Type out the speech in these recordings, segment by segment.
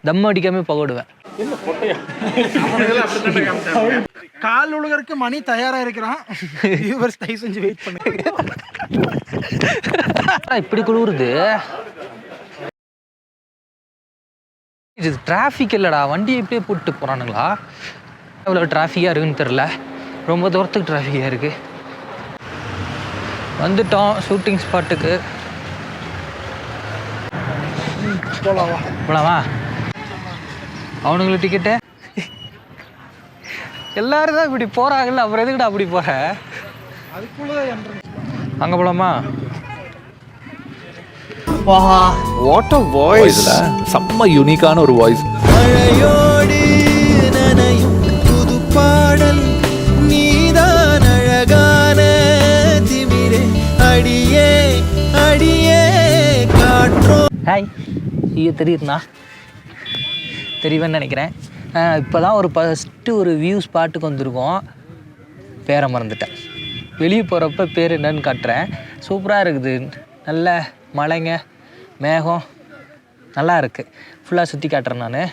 தம் அடிக்காம பகோடுவேன். கால் உழுகிறதுக்கு மணி தயாரா இருக்கிறான். தயவு செஞ்சு வெயிட் பண்ணுங்க. இப்படி குளிருது. இது டிராஃபிக் இல்லடா, வண்டி இப்படியே போட்டு போறானுங்களா? எவ்வளோ டிராஃபிக்காக இருக்குன்னு தெரில. ரொம்ப தூரத்துக்கு டிராஃபிக்காக இருக்கு. வந்துட்டோம் ஷூட்டிங் ஸ்பாட்டுக்கு. போலாமா? அவனுங்களுக்கு டிக்கெட்டு எல்லாரும் தான் இப்படி போறாங்கல்ல, அப்புறம் எதுக்கிட்ட அப்படி போற? அங்கே போலாமா? வாட் அ வாய்ஸ்ல, செம்ம யூனிக்கான ஒரு வாய்ஸ். மழையோடு நனையும் புது பாடல் நீதான் அழகான திமிரே அடியே அடியே காற்றோ. ஹாய், ஐயோ தெரியுதுண்ணா, தெரியுவேன்னு நினைக்கிறேன். இப்போ தான் ஃபஸ்ட்டு ஒரு வியூ ஸ்பாட்டுக்கு வந்திருக்கோம். பேரை மறந்துட்டேன். வெளியே போகிறப்ப பேர் என்னன்னு காட்டுறேன். சூப்பராக இருக்குது. நல்ல மலைங்க, மேகம் நல்லா இருக்குது. ஃபுல்லாக சுற்றி காட்டுறேன் நான்.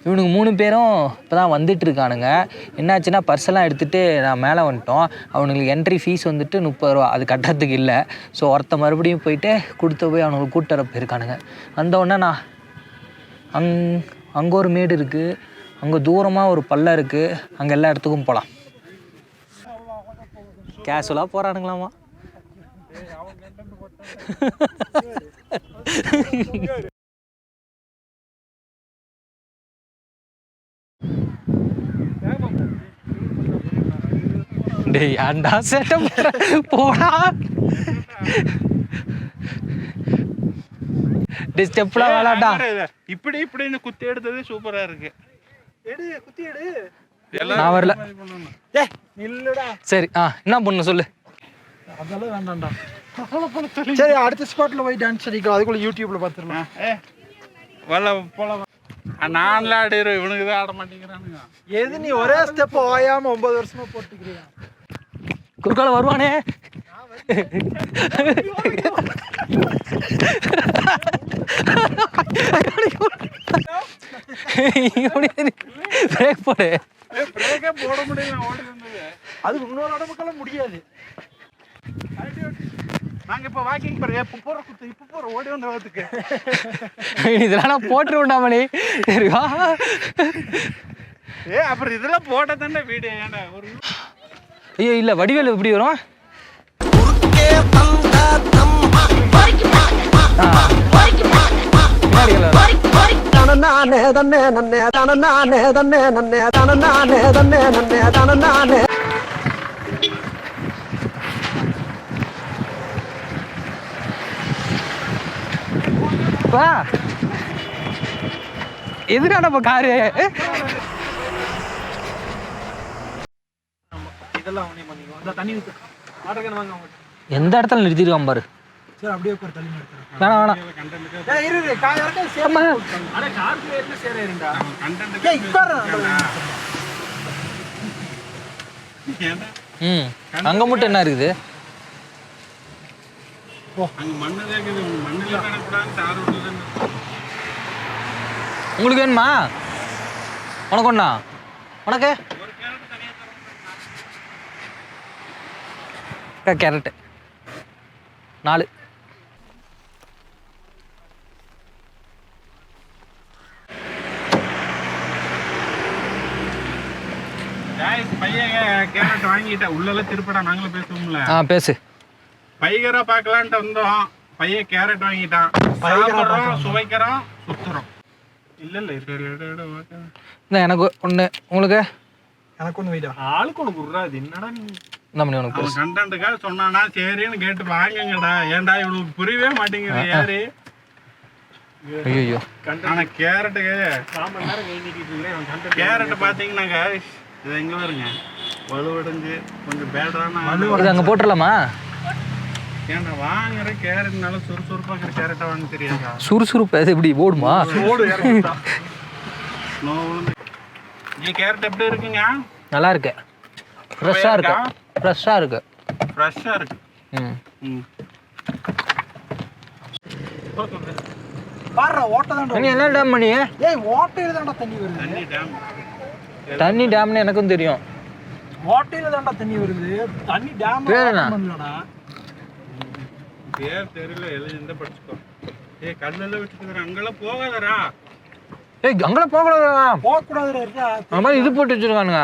இவனுங்க 3 பேரும் இப்போ தான் வந்துட்டுருக்கானுங்க. என்னாச்சுன்னா பர்ஸெல்லாம் எடுத்துகிட்டு நான் மேலே வந்துட்டோம். அவனுங்களுக்கு என்ட்ரி ஃபீஸ் வந்துட்டு 30 ரூபா, அது கட்டுறதுக்கு இல்லை. ஸோ ஒருத்த மறுபடியும் போயிட்டு கொடுத்து போய் அவனுங்களுக்கு கூட்டுற போயிருக்கானுங்க. வந்தவுடனே நான் அங்கே ஒரு மேடு இருக்குது, அங்கே தூரமாக ஒரு பள்ளம் இருக்குது, அங்கே எல்லா இடத்துக்கும் போகலாம். கேஷுவலாக போகிறானுங்களாமா. டேய் ஏன்டா செட்டப் போடா. டேய் ஸ்டெப்லாம் வேணாம்டா. இப்படி இப்படின்னு குத்தி எடுத்தது சூப்பரா இருக்கு. எடு, குத்தி எடு. நான் வரல. இல்லடா. சரி, என்ன பண்ணு சொல்லு. அதெல்லாம் வேண்டாம்டா. சரி, அடுத்த ஸ்பாட்ல போய் டான்ஸ் அடிக்கலாம். அதுக்குள்ள யூடியூப்ல பார்த்துடலாம். போல நான்லாம் ஆடிடுறோம், இவனுக்கு தான் ஆட மாட்டேங்கிறானுங்க. எது நீ ஒரே ஸ்டெப் ஓயாம 9 வருஷமா போட்டுக்கிறியா? குறுக்கால வருவானே. பிரேக் போடு. பிரேக்கே போட முடியல, ஓடி வந்தது. அது இன்னொரு உடம்புக்கெல்லாம் முடியாது. நாங்க இப்ப வாக்கிங் போறோம். இப்ப போற ஓடி வந்ததுக்கு இதெல்லாம் போட்டுருவோம்டா மணி. அப்புறம் இதெல்லாம் போட்ட தானே வீடியோ. ஏன்னா ஒரு ஐயோ இல்லை, வடிவேல் எப்படி வரும்? எதுடா நம்ம காரு? எந்த இடத்துல நிறுத்திருக்கான் பாரு. அப்படியே ஒரு தள்ளி நிறுத்துறேன். வேணாம் வேணாம். அங்க மட்டும் என்ன இருக்குது? உங்களுக்கு வேணுமா? உனக்கு ஒண்ணா? உனக்கு கேரட்டு 4. பையன் கேரட் வாங்கிட்டா உள்ளெல்லாம் திருப்படா, நாங்களும் பேசுவோம்ல. பேசு. பைகரா பார்க்கலான்ட்டு வந்தோம். பையன் கேரட் வாங்கிட்டான். சாப்பிட்றோம், சுவைக்கிறோம், சுத்துறோம். இல்ல எனக்கு ஒண்ணு, உங்களுக்கு? எனக்கு ஒண்ணு வைடா. ஆளுக்கு ஒண்ணு குடுறாது. என்னடா நீ உனக்கு கண்டென்ட்டுக்காக சொன்னானா சரின்னு கேட்டு வாங்குங்கடா. ஏன்டா இவனுக்கு புரியவே மாட்டேங்குது. யாரு ஐயோ ஆனா கேரட்டுக்கு கேரட் பாத்தீங்கன்னாங்க, இது எங்க வருங்க வலுவடைஞ்சு கொஞ்சம் பேடான. இது அங்க போட்டுடலாமா? ஏன்டா வாங்குற கேரட்னால சுறுசுறுப்பா இருக்கிற கேரட்டை வாங்க தெரியாதா? சுறுசுறுப்பு அது எப்படி ஓடுமா? கேரட் எப்படி இருக்குங்க? நல்லா இருக்கு. ஃப்ரெஷ்ஷா இருக்கு. ஃப்ரெஷ்ஷா இருக்கு. ஃப்ரெஷ்ஷா இருக்கு. பாரு ஓட்டை தான். நீ என்ன டேம் பண்ணி? ஏய் ஓட்டையில தான்டா தண்ணி வருது. தண்ணி டேம்னு எனக்கும் தெரியும். ஓட்டையில தான்டா தண்ணி வருது. தண்ணி டேம் பண்ணலடா. பேர் தெரியல எழுதி படிச்சுக்கோ. ஏய் கல்லெல்லாம் விட்டுட்டு அங்கெல்லாம் போகாதடா. ஏய் அங்கெல்லாம் போகக்கூடாதுடா. போகக்கூடாதுடா இருக்கா. ஆமா இது போட்டு வச்சிருக்கானுங்க.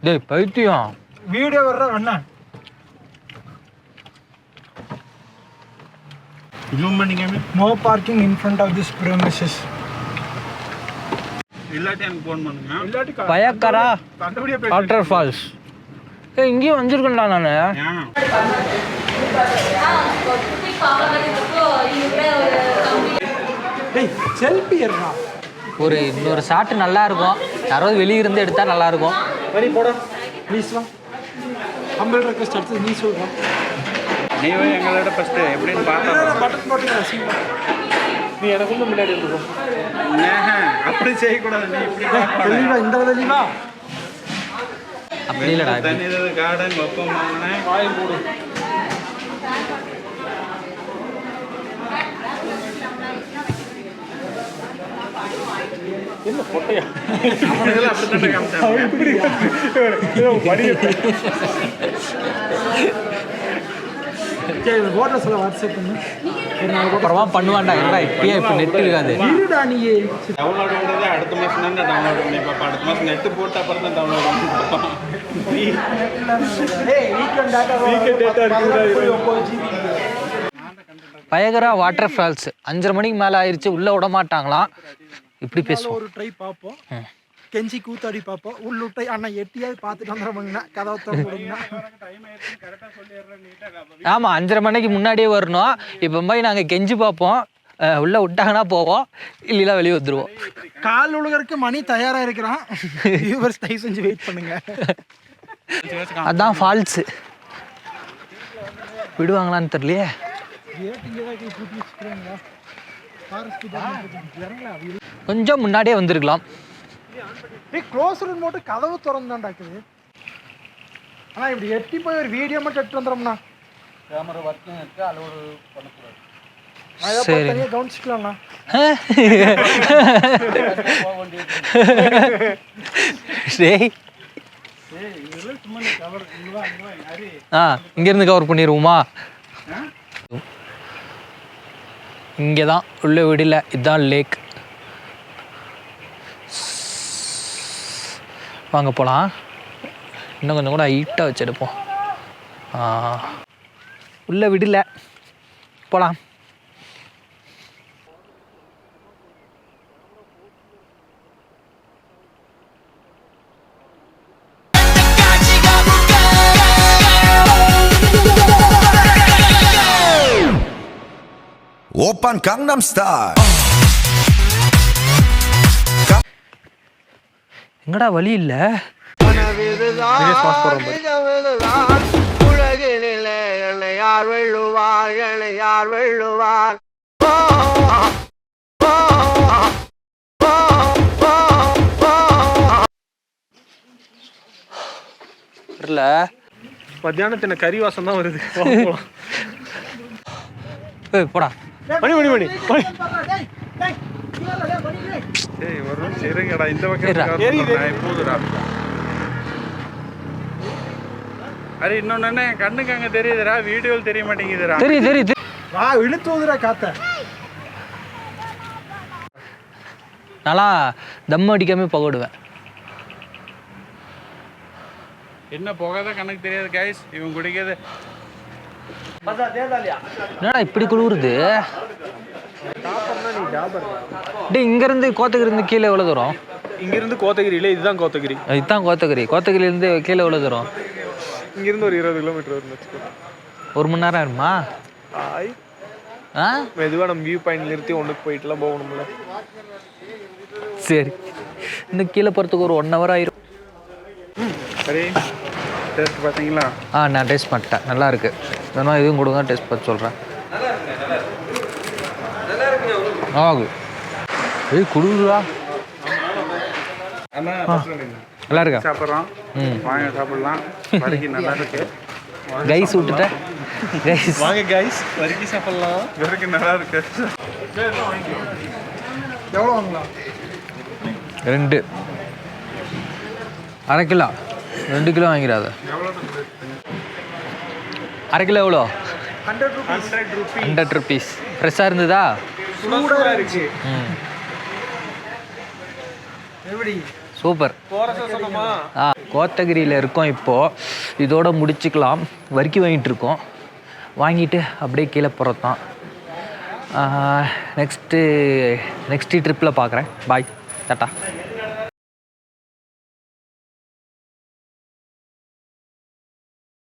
டேய் பைத்தியம். வீடியோ வர்ற அண்ணா. ஜூம் பண்ணிக்காம. No parking in front of this premises. இல்லாட்டி எனக்கு ஃபோன் பண்ணுங்க. இல்லாட்டி பயக்கரா கண்டுபிடியே வாட்டர் ஃபால்ஸ். ஏய் இங்கேயும் வந்திருக்கேன்டா நான். டேய் செல்ஃபி எடுறா. ஒரு இன்னொரு ஷாட் நல்லா இருக்கும். யாராவது வெளிய இருந்து எடுத்தா நல்லா இருக்கும். வரி போடா ப்ளீஸ் வா. ஹம்பிள் ரெக்வெஸ்ட் அடுத்து நீ சொல்றா. நீவே எங்களோட ஃபர்ஸ்ட் எப்படின்னு பார்த்தா பட்டன் போட்டுங்க சீமா. நீ எனக்கு முன்னாடி இருந்துக்கோ. அப்படி செய்யக்கூடாது. நீ இப்படி தெளிவா இந்த தெளிவா. அப்படி இல்லடா. தண்ணி கார்டன் வெப்பம் வாங்கினேன். வாய் மூடு. என்ன பொட்டையா? அவனுக்கு அப்படித்தான் காமிச்சாங்க. சரி போட்டோ சொல்ல வாட்ஸ்அப் பண்ணு. அப்புறமா பண்ணுவான்டா. என்னடா இப்பயே இப்போ நெட் இருக்காது. இருடா நீ. டவுன்லோட் பண்ணுறது அடுத்த மாதம் தான் டவுன்லோட் பண்ணி பார்ப்பேன். அடுத்த மாதம் நெட்டு போட்டு அப்புறம் தான் டவுன்லோட் பண்ணி பார்ப்பேன். ஏய் வீக்கெண்ட் டேட்டா இருக்குடா. 9 GB. பயகரா வாட்டர் ஃபால்ஸ் 5:30 மணிக்கு மேலே ஆயிடுச்சு. உள்ளே விட மாட்டாங்களாம். இப்படி பேசுவோம். ஒரு ட்ரை பார்ப்போம். கெஞ்சி கூத்தாடி பார்ப்போம். உள்ளுட்டை அண்ணா எட்டியாவது பார்த்துட்டு வந்துடுறோம்னா கதவை திறந்துடுங்க. ஆமாம் 5:30 மணிக்கு முன்னாடியே வரணும். இப்போ போய் நாங்கள் கெஞ்சி பார்ப்போம். உள்ளே விட்டாங்கன்னா போவோம், இல்லைனா வெளியே வந்துடுவோம். கால் உழுகிறதுக்கு மணி தயாராக இருக்கிறான். வியூவர்ஸ் தயவு செஞ்சு வெயிட் பண்ணுங்க. அதான் ஃபால்ஸு. விடுவாங்களான்னு தெரியலையே. கொஞ்சம் முன்னாடியே வந்திருக்கலாம். க்ளோஸ் ரூம் போட்டு கதவு திறந்தாண்டாக்குது. ஆனால் இப்படி எட்டி போய் ஒரு வீடியோ மட்டும் எடுத்து வந்துடும்ண்ணா. கேமரா ஒர்க்கிங் இருக்கு. அலோடு பண்ணக்கூடாது. சரி தனியாக கவனிச்சிக்கலாம்ண்ணா. சரி இங்கேருந்து கவர் பண்ணிடுவோமா? இங்கே தான் உள்ள வீடில். இதுதான் லேக். வாங்க போகலாம். இன்னும் கொஞ்சம் கூட ஹைட்டாக வச்செடுப்போம். உள்ள விடல போகலாம். Oppan Gangnam Style. எங்கடா வழி இல்லை. யார் வெள்ளுவார் யார் வெள்ளுவார். வரல. மத்தியானத்தின கறி வாசம் தான் வருது. போடா. மணி மணி மணி மணி. ஏய் ஒரு நிமிஷம் இருங்கடா. இந்த பக்கம் போதுடா. அரே இன்னொன்னு என்ன கண்ணுக்கு அங்கே தெரியுதுடா, வீடியோவில் தெரிய மாட்டேங்குதுடா. தெரியும். வா இழுத்து ஊதுடா காத்த. நல்லா தம் அடிக்காம புகடுவேன். என்ன புகாத கணக்கு தெரியாது கைஸ். இவன் குடிக்கிறது என்னடா இப்படி குளிருது. டே இங்கேருந்து கோத்தகிரிருந்து கீழே எவ்வளோ தூரம்? இங்கிருந்து கோத்தகிரி இல்லை, இதுதான் கோத்தகிரி. இதுதான் கோத்தகிரி. கோத்தகிரிலேருந்து கீழே எவ்வளோ தூரம்? இங்கிருந்து ஒரு 20 கிலோமீட்டர் வரும்னு வச்சுக்கோ. 1 மணி நேரம் ஆயிருமா? மெதுவாக நம்ம வியூ பாயிண்ட் நிறுத்தி ஒன்றுக்கு போயிட்டுலாம் போகணும்ல. சரி இன்னும் கீழே போகிறதுக்கு ஒரு 1 hour ஆயிரும். சரி டேஸ்ட் பார்த்தீங்களா? நான் டேஸ்ட் பண்ணிட்டேன். நல்லா இருக்கு. வேணா இதுவும் கொடுங்க, டேஸ்ட் பார்த்து சொல்கிறேன். ஆகு ஏய் குடுக்குறா. நல்லா இருக்கா? சாப்பிட்றோம். வாங்க சாப்பிடலாம். வரைக்கும் நல்லா இருக்கு. கைஸ் விட்டுட்டேன். கைஸ் வாங்க கைஸ் வரிக்கி சாப்பிடலாம். வரிக்கி நல்லா இருக்கு. எவ்வளோ வாங்கலாம்? 2 1/2 கிலோ 2 கிலோ வாங்கிறாத. அரை கிலோ எவ்வளோ? 100 ருபீஸ். ஃப்ரெஷ்ஷாக இருந்ததா? சூடாக இருக்கு. எப்படி சூப்பர். கோத்தகிரியில் இருக்கோம் இப்போது. இதோட முடிச்சுக்கலாம். வரிக்கி வாங்கிட்டு இருக்கோம். வாங்கிட்டு அப்படியே கீழே போகிறது தான். நெக்ஸ்ட்டு ட்ரிப்பில் பார்க்குறேன். பாய், டாட்டா.